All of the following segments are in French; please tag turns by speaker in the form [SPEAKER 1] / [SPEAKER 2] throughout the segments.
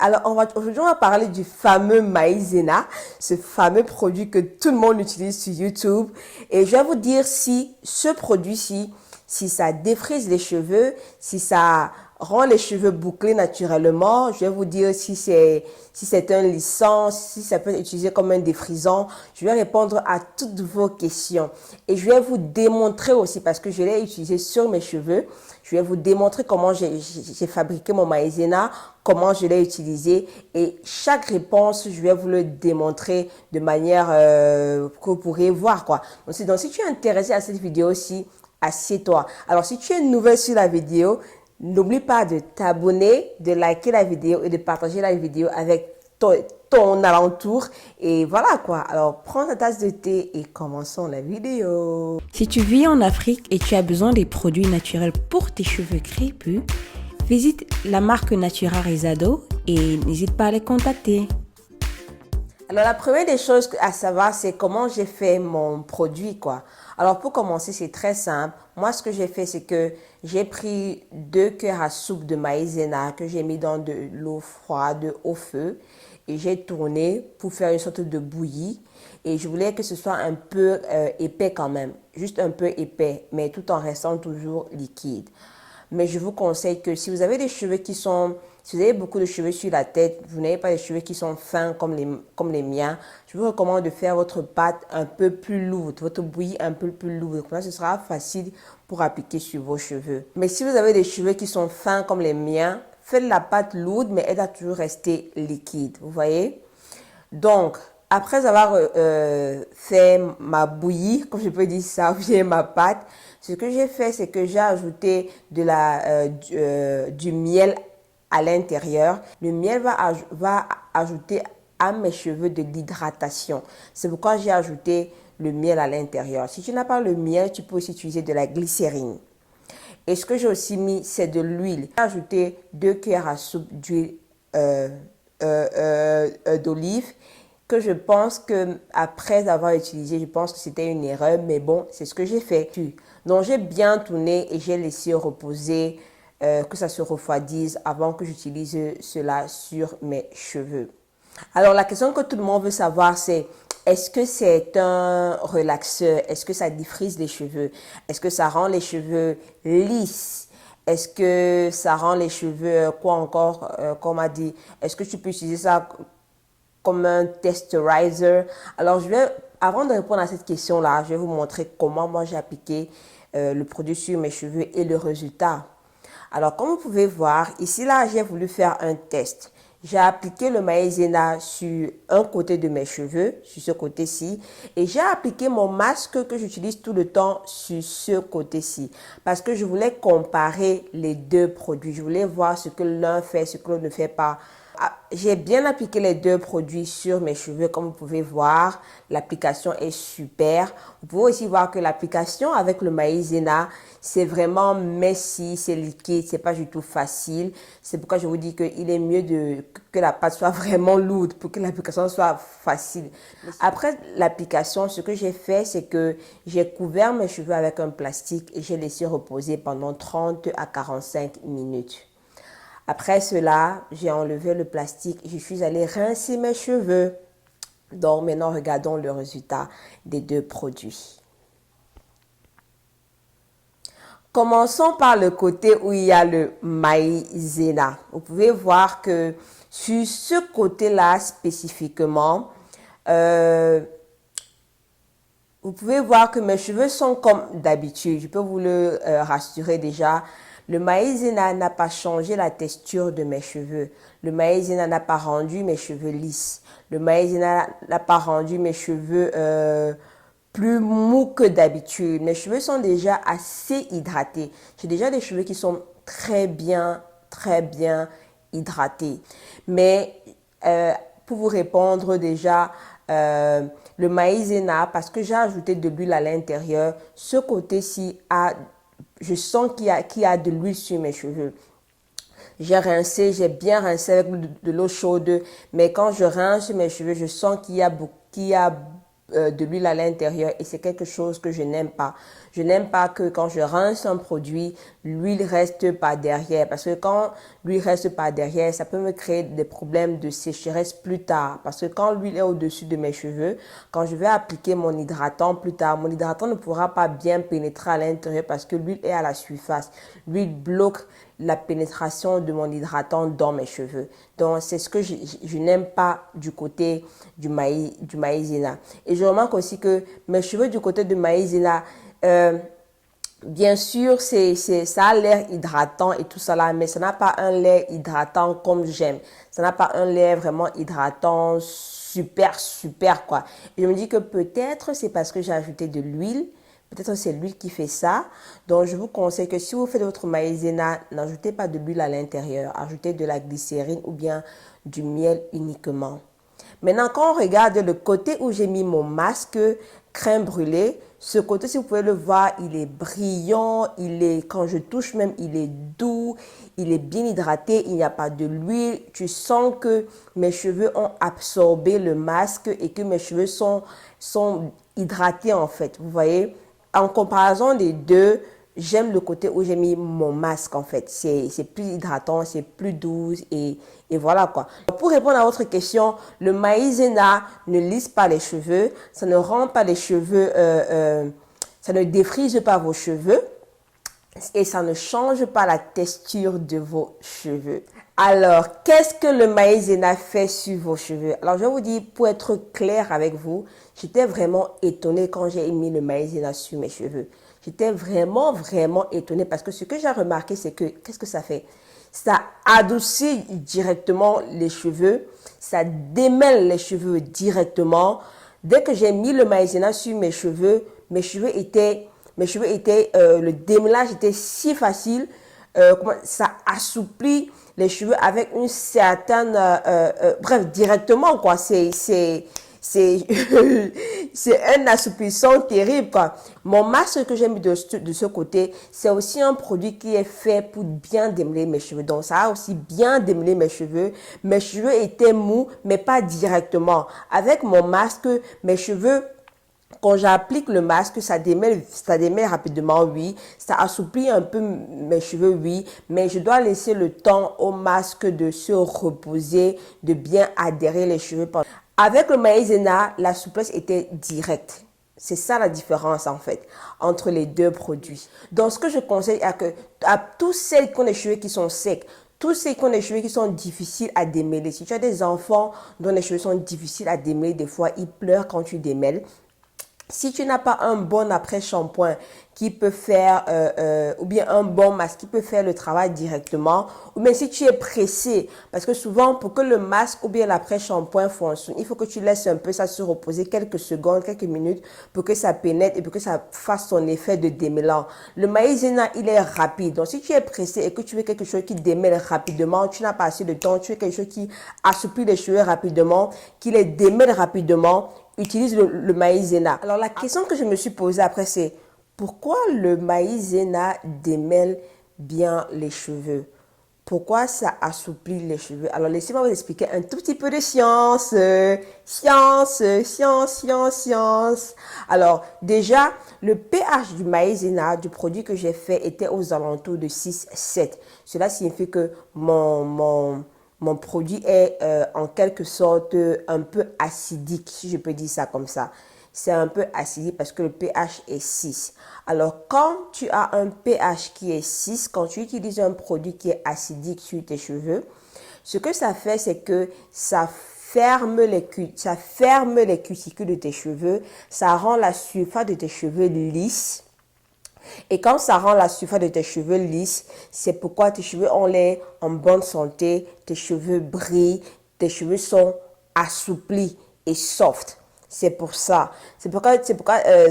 [SPEAKER 1] Alors aujourd'hui, on va parler du fameux Maïzena, ce fameux produit que tout le monde utilise sur YouTube. Et je vais vous dire si ce produit-ci, si ça défrise les cheveux, si ça rend les cheveux bouclés naturellement. Je vais vous dire si c'est un lissant, si ça peut être utilisé comme un défrisant. Je vais répondre à toutes vos questions. Et je vais vous démontrer aussi, parce que je l'ai utilisé sur mes cheveux, je vais vous démontrer comment j'ai fabriqué mon maïzena, comment je l'ai utilisé. Et chaque réponse, je vais vous le démontrer de manière que vous pourrez voir, quoi. Donc, si tu es intéressé à cette vidéo-ci, assieds-toi. Alors, si tu es nouvelle sur la vidéo, n'oublie pas de t'abonner, de liker la vidéo et de partager la vidéo avec ton alentour. Et voilà quoi. Alors, prends ta tasse de thé et commençons la vidéo.
[SPEAKER 2] Si tu vis en Afrique et tu as besoin des produits naturels pour tes cheveux crépus, visite la marque Natura Rizado et n'hésite pas à les contacter.
[SPEAKER 1] Alors, la première des choses à savoir, c'est comment j'ai fait mon produit, quoi. Alors, pour commencer, c'est très simple. Moi, ce que j'ai fait, c'est que j'ai pris 2 cuillères à soupe de maïzena que j'ai mis dans de l'eau froide au feu et j'ai tourné pour faire une sorte de bouillie. Et je voulais que ce soit un peu épais quand même, juste un peu épais, mais tout en restant toujours liquide. Mais je vous conseille que si vous avez des cheveux qui sont, si vous avez beaucoup de cheveux sur la tête, vous n'avez pas des cheveux qui sont fins comme les miens, je vous recommande de faire votre pâte un peu plus lourde, votre bouillie un peu plus lourde. Comme ça, ce sera facile pour appliquer sur vos cheveux. Mais si vous avez des cheveux qui sont fins comme les miens, faites la pâte lourde, mais elle doit toujours rester liquide. Vous voyez? Donc, après avoir fait ma bouillie, comme je peux dire ça, ou bien ma pâte, ce que j'ai fait, c'est que j'ai ajouté du miel à l'intérieur. Le miel va ajouter à mes cheveux de l'hydratation. C'est pourquoi j'ai ajouté le miel à l'intérieur. Si tu n'as pas le miel, tu peux aussi utiliser de la glycérine. Et ce que j'ai aussi mis, c'est de l'huile. J'ai ajouté 2 cuillères à soupe d'huile d'olive que je pense que après avoir utilisé, je pense que c'était une erreur, mais bon, c'est ce que j'ai fait. Donc, j'ai bien tourné et j'ai laissé reposer, que ça se refroidisse avant que j'utilise cela sur mes cheveux. Alors, la question que tout le monde veut savoir, c'est est-ce que c'est un relaxeur? Est-ce que ça défrise les cheveux? Est-ce que ça rend les cheveux lisses? Est-ce que ça rend les cheveux, quoi encore, qu'on m'a dit, est-ce que tu peux utiliser ça comme un texturizer? Alors, avant de répondre à cette question-là, je vais vous montrer comment moi j'ai appliqué le produit sur mes cheveux et le résultat. Alors, comme vous pouvez voir, ici, là, j'ai voulu faire un test. J'ai appliqué le maïzena sur un côté de mes cheveux, sur ce côté-ci, et j'ai appliqué mon masque que j'utilise tout le temps sur ce côté-ci, parce que je voulais comparer les deux produits. Je voulais voir ce que l'un fait, ce que l'autre ne fait pas. J'ai bien appliqué les deux produits sur mes cheveux, comme vous pouvez voir. L'application est super. Vous pouvez aussi voir que l'application avec le maïzena, c'est vraiment messy, c'est liquide, c'est pas du tout facile. C'est pourquoi je vous dis qu'il est mieux que la pâte soit vraiment lourde pour que l'application soit facile. Après l'application, ce que j'ai fait, c'est que j'ai couvert mes cheveux avec un plastique et j'ai laissé reposer pendant 30 à 45 minutes. Après cela, j'ai enlevé le plastique et je suis allée rincer mes cheveux. Donc maintenant, regardons le résultat des deux produits. Commençons par le côté où il y a le maïzena. Vous pouvez voir que sur ce côté-là spécifiquement, vous pouvez voir que mes cheveux sont comme d'habitude. Je peux vous le rassurer déjà. Le maïzena n'a pas changé la texture de mes cheveux. Le maïzena n'a pas rendu mes cheveux lisses. Le maïzena n'a pas rendu mes cheveux plus mous que d'habitude. Mes cheveux sont déjà assez hydratés. J'ai déjà des cheveux qui sont très bien hydratés. Mais pour vous répondre déjà, le maïzena, parce que j'ai ajouté de l'huile à l'intérieur, ce côté-ci je sens qu'il y a de l'huile sur mes cheveux. J'ai bien rincé avec de l'eau chaude, mais quand je rince mes cheveux, je sens qu'il y a de l'huile à l'intérieur et c'est quelque chose que je n'aime pas. Je n'aime pas que quand je rince un produit, l'huile reste par derrière parce que quand l'huile reste par derrière, ça peut me créer des problèmes de sécheresse plus tard parce que quand l'huile est au-dessus de mes cheveux, quand je vais appliquer mon hydratant plus tard, mon hydratant ne pourra pas bien pénétrer à l'intérieur parce que l'huile est à la surface. L'huile bloque la pénétration de mon hydratant dans mes cheveux. Donc, c'est ce que je n'aime pas du côté du maïzena. Et je remarque aussi que mes cheveux du côté de maïzena, bien sûr, ça a l'air hydratant et tout ça là, mais ça n'a pas un lait hydratant comme j'aime. Ça n'a pas un lait vraiment hydratant super quoi. Et je me dis que peut-être c'est parce que j'ai ajouté de l'huile. Peut-être c'est l'huile qui fait ça. Donc, je vous conseille que si vous faites votre maïzena, n'ajoutez pas de l'huile à l'intérieur. Ajoutez de la glycérine ou bien du miel uniquement. Maintenant, quand on regarde le côté où j'ai mis mon masque crème brûlée, ce côté, si vous pouvez le voir, il est brillant, quand je touche même, il est doux, il est bien hydraté, il n'y a pas de l'huile. Tu sens que mes cheveux ont absorbé le masque et que mes cheveux sont hydratés en fait. Vous voyez? En comparaison des deux, j'aime le côté où j'ai mis mon masque en fait. C'est plus hydratant, c'est plus doux et voilà quoi. Pour répondre à votre question, le maïzena ne lisse pas les cheveux, ça ne rend pas les cheveux, ça ne défrise pas vos cheveux et ça ne change pas la texture de vos cheveux. Alors, qu'est-ce que le maïzena fait sur vos cheveux? Alors, je vais vous dire, pour être clair avec vous, j'étais vraiment étonnée quand j'ai mis le maïzena sur mes cheveux. J'étais vraiment étonnée parce que ce que j'ai remarqué, c'est que, qu'est-ce que ça fait? Ça adoucit directement les cheveux, ça démêle les cheveux directement. Dès que j'ai mis le maïzena sur mes cheveux étaient, le démêlage était si facile, ça assouplit les cheveux avec une certaine, bref, directement quoi, c'est un assouplissant terrible quoi. Mon masque que j'ai mis de ce côté, c'est aussi un produit qui est fait pour bien démêler mes cheveux. Donc ça a aussi bien démêlé mes cheveux. Mes cheveux étaient mous, mais pas directement. Avec mon masque, mes cheveux, quand j'applique le masque, ça démêle rapidement, oui. Ça assouplit un peu mes cheveux, oui. Mais je dois laisser le temps au masque de se reposer, de bien adhérer les cheveux. Avec le maïzena, la souplesse était directe. C'est ça la différence en fait entre les deux produits. Donc ce que je conseille à tous ceux qui ont les cheveux qui sont secs, tous ceux qui ont les cheveux qui sont difficiles à démêler. Si tu as des enfants dont les cheveux sont difficiles à démêler, des fois ils pleurent quand tu démêles. Si tu n'as pas un bon après-shampoing qui peut faire, ou bien un bon masque qui peut faire le travail directement, ou bien si tu es pressé, parce que souvent pour que le masque ou bien l'après-shampoing fonctionne, il faut que tu laisses un peu ça se reposer quelques secondes, quelques minutes pour que ça pénètre et pour que ça fasse son effet de démêlant. Le maïzena, il est rapide. Donc si tu es pressé et que tu veux quelque chose qui démêle rapidement, tu n'as pas assez de temps, tu veux quelque chose qui assouplit les cheveux rapidement, qui les démêle rapidement, utilise le maïzena. Alors la question que je me suis posée après c'est pourquoi le maïzena démêle bien les cheveux? Pourquoi ça assouplit les cheveux? Alors laissez-moi vous expliquer un tout petit peu de science. Science. Alors déjà, le pH du maïzena, du produit que j'ai fait, était aux alentours de 6,7. Cela signifie que mon produit est en quelque sorte un peu acidique, si je peux dire ça comme ça. C'est un peu acidique parce que le pH est 6. Alors, quand tu as un pH qui est 6, quand tu utilises un produit qui est acidique sur tes cheveux, ce que ça fait, c'est que ça ferme les cuticules de tes cheveux, ça rend la surface de tes cheveux lisse. Et quand ça rend la surface de tes cheveux lisse, c'est pourquoi tes cheveux ont l'air en bonne santé, tes cheveux brillent, tes cheveux sont assouplis et soft. C'est pour ça. C'est pourquoi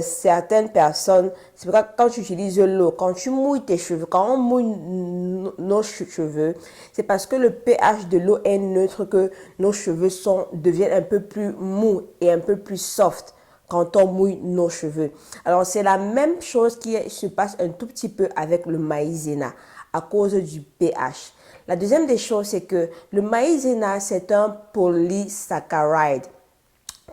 [SPEAKER 1] certaines personnes, c'est pourquoi quand tu utilises l'eau, quand tu mouilles tes cheveux, quand on mouille nos cheveux, c'est parce que le pH de l'eau est neutre que nos cheveux deviennent un peu plus mous et un peu plus soft quand on mouille nos cheveux. Alors, c'est la même chose qui se passe un tout petit peu avec le maïzena à cause du pH. La deuxième des choses, c'est que le maïzena, c'est un polysaccharide.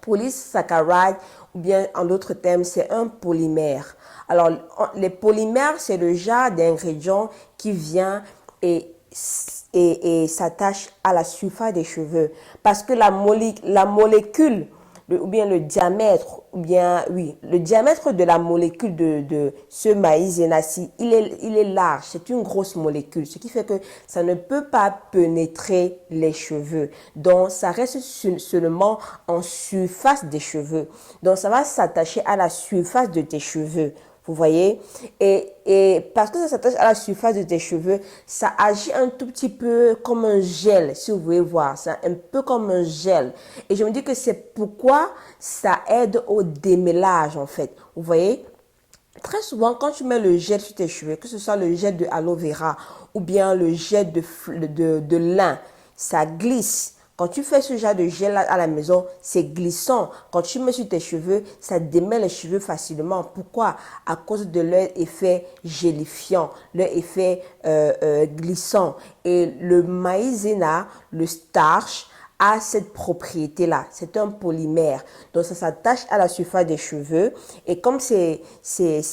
[SPEAKER 1] Polysaccharide, ou bien en d'autres termes, c'est un polymère. Alors, les polymères, c'est le genre d'ingrédients qui vient et s'attache à la surface des cheveux. Parce que la molécule, ou bien le diamètre, ou bien, oui, le diamètre de la molécule de ce maïzena-ci, il est large, c'est une grosse molécule, ce qui fait que ça ne peut pas pénétrer les cheveux. Donc, ça reste seulement en surface des cheveux. Donc, ça va s'attacher à la surface de tes cheveux. Vous voyez? Et parce que ça s'attache à la surface de tes cheveux, ça agit un tout petit peu comme un gel, si vous voulez voir. C'est un peu comme un gel. Et je me dis que c'est pourquoi ça aide au démêlage, en fait. Vous voyez? Très souvent, quand tu mets le gel sur tes cheveux, que ce soit le gel de aloe vera ou bien le gel de lin, ça glisse. Quand tu fais ce genre de gel à la maison, c'est glissant. Quand tu mets sur tes cheveux, ça démêle les cheveux facilement. Pourquoi? À cause de leur effet gélifiant, leur effet glissant. Et le maïzena, le starch, a cette propriété-là. C'est un polymère. Donc, ça s'attache à la surface des cheveux. Et comme c'est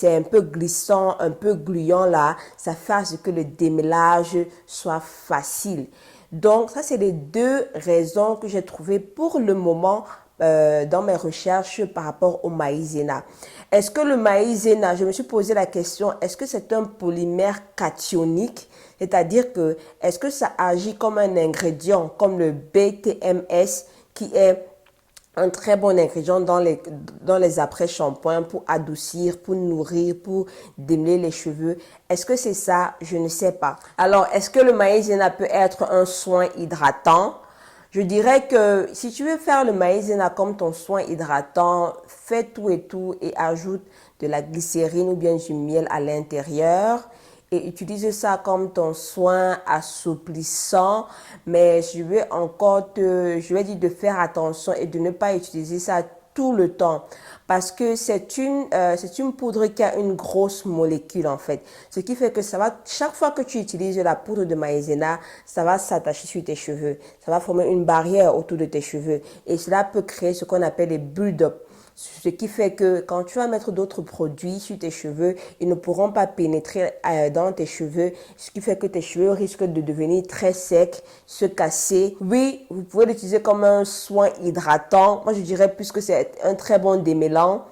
[SPEAKER 1] un peu glissant, un peu gluant là, ça fait à ce que le démêlage soit facile. Donc, ça, c'est les deux raisons que j'ai trouvées pour le moment dans mes recherches par rapport au maïzena. Est-ce que le maïzena, je me suis posé la question, est-ce que c'est un polymère cationique? C'est-à-dire que, est-ce que ça agit comme un ingrédient, comme le BTMS, qui est un très bon ingrédient dans les après-shampoings pour adoucir, pour nourrir, pour démêler les cheveux. Est-ce que c'est ça? Je ne sais pas. Alors, est-ce que le maïzena peut être un soin hydratant? Je dirais que si tu veux faire le maïzena comme ton soin hydratant, fais tout et ajoute de la glycérine ou bien du miel à l'intérieur. Et utilise ça comme ton soin assouplissant, mais je vais dire de faire attention et de ne pas utiliser ça tout le temps parce que c'est une poudre qui a une grosse molécule en fait, ce qui fait que chaque fois que tu utilises la poudre de maïzena, ça va s'attacher sur tes cheveux, ça va former une barrière autour de tes cheveux et cela peut créer ce qu'on appelle les build-up. Ce qui fait que quand tu vas mettre d'autres produits sur tes cheveux, ils ne pourront pas pénétrer dans tes cheveux, ce qui fait que tes cheveux risquent de devenir très secs, se casser. Oui, vous pouvez l'utiliser comme un soin hydratant. Moi, je dirais plus que c'est un très bon démêlant.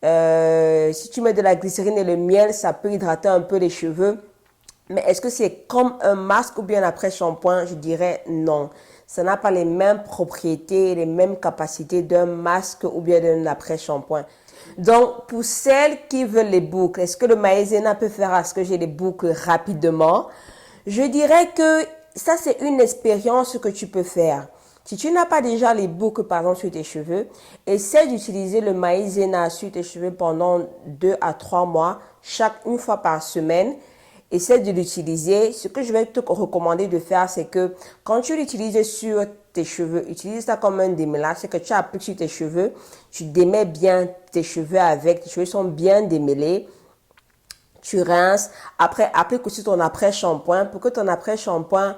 [SPEAKER 1] Si tu mets de la glycérine et le miel, ça peut hydrater un peu les cheveux. Mais est-ce que c'est comme un masque ou bien après shampoing? Je dirais non. Ça n'a pas les mêmes propriétés, les mêmes capacités d'un masque ou bien d'un après-shampoing. Donc, pour celles qui veulent les boucles, est-ce que le maïzena peut faire à ce que j'ai les boucles rapidement? Je dirais que ça, c'est une expérience que tu peux faire. Si tu n'as pas déjà les boucles, par exemple, sur tes cheveux, essaie d'utiliser le maïzena sur tes cheveux pendant 2 à 3 mois, une fois par semaine. Essaie de l'utiliser. Ce que je vais te recommander de faire, c'est que quand tu l'utilises sur tes cheveux, utilise ça comme un démêlage. C'est que tu appliques sur tes cheveux, tu démêles bien tes cheveux avec, tes cheveux sont bien démêlés. Tu rinces. Après, applique aussi ton après-shampoing pour que ton après-shampoing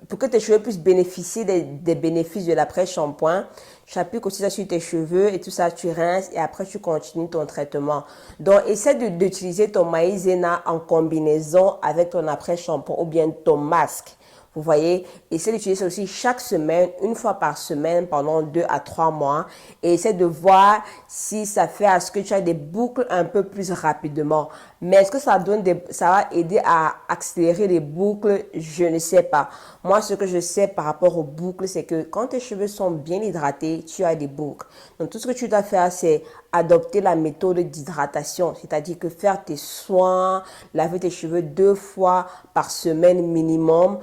[SPEAKER 1] pour que tes cheveux puissent bénéficier des bénéfices de l'après-shampoing. Tu appliques aussi ça sur tes cheveux et tout ça, tu rinces et après tu continues ton traitement. Donc, essaie d'utiliser ton maïzena en combinaison avec ton après-shampoing ou bien ton masque. Vous voyez, essaie d'utiliser ça aussi chaque semaine, une fois par semaine pendant 2 à 3 mois et essaie de voir si ça fait à ce que tu as des boucles un peu plus rapidement. Mais est-ce que ça va aider à accélérer les boucles? Je ne sais pas. Moi, ce que je sais par rapport aux boucles, c'est que quand tes cheveux sont bien hydratés, tu as des boucles. Donc, tout ce que tu dois faire, c'est adopter la méthode d'hydratation, c'est-à-dire que faire tes soins, laver tes cheveux 2 fois par semaine minimum,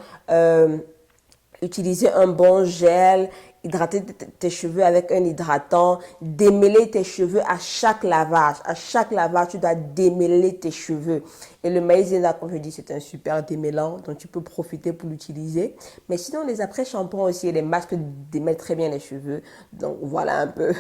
[SPEAKER 1] utiliser un bon gel, hydrater tes cheveux avec un hydratant, démêler tes cheveux à chaque lavage. À chaque lavage, tu dois démêler tes cheveux. Et le maïzena, comme je dis, c'est un super démêlant, donc tu peux profiter pour l'utiliser. Mais sinon, les après-shampoings aussi, les masques démêlent très bien les cheveux. Donc, voilà un peu.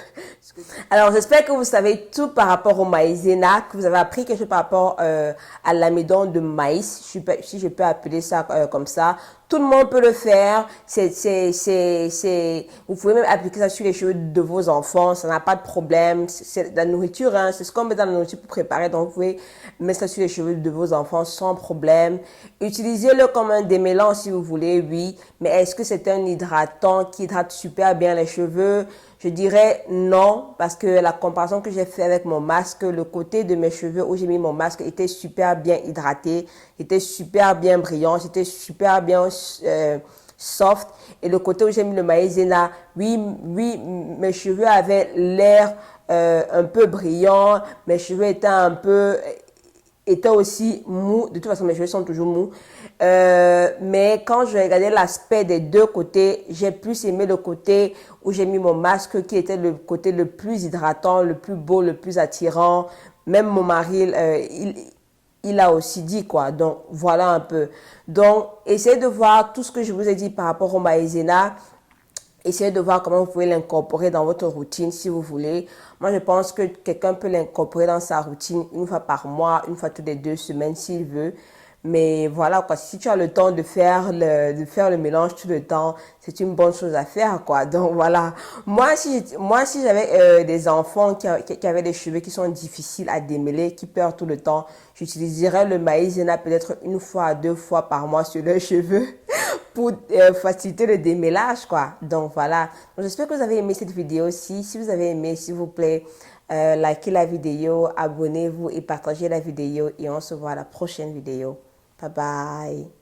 [SPEAKER 1] Alors, j'espère que vous savez tout par rapport au maïzena, que vous avez appris quelque chose par rapport à l'amidon de maïs, si je peux appeler ça comme ça. Tout le monde peut le faire. C'est Vous pouvez même appliquer ça sur les cheveux de vos enfants, ça n'a pas de problème. C'est de la nourriture, hein, c'est ce qu'on met dans la nourriture pour préparer. Donc, vous pouvez mettre ça sur les cheveux de vos enfants sans problème. Utilisez-le comme un démêlant si vous voulez, oui. Mais est-ce que c'est un hydratant qui hydrate super bien les cheveux? Je dirais non, parce que la comparaison que j'ai fait avec mon masque, le côté de mes cheveux où j'ai mis mon masque était super bien hydraté, était super bien brillant, c'était super bien soft. Et le côté où j'ai mis le maïzena, oui, mes cheveux avaient l'air un peu brillant, mes cheveux étaient aussi mous. De toute façon, mes cheveux sont toujours mous. Mais quand je regardais l'aspect des deux côtés, j'ai plus aimé le côté où j'ai mis mon masque, qui était le côté le plus hydratant, le plus beau, le plus attirant. Même mon mari, il a aussi dit quoi. Donc, voilà un peu. Donc, essayez de voir tout ce que je vous ai dit par rapport au maïzena. Essayez de voir comment vous pouvez l'incorporer dans votre routine si vous voulez. Moi, je pense que quelqu'un peut l'incorporer dans sa routine une fois par mois, une fois toutes les 2 semaines s'il veut. Mais voilà, quoi, si tu as le temps de faire le mélange tout le temps, c'est une bonne chose à faire, quoi. Donc voilà. Moi, si j'avais des enfants qui avaient des cheveux qui sont difficiles à démêler, qui pleurent tout le temps, j'utiliserais le maïzena peut-être 1 fois à 2 fois par mois sur leurs cheveux pour faciliter le démêlage, quoi. Donc voilà. Donc, j'espère que vous avez aimé cette vidéo aussi. Si vous avez aimé, s'il vous plaît, likez la vidéo, abonnez-vous et partagez la vidéo. Et on se voit à la prochaine vidéo. Bye bye.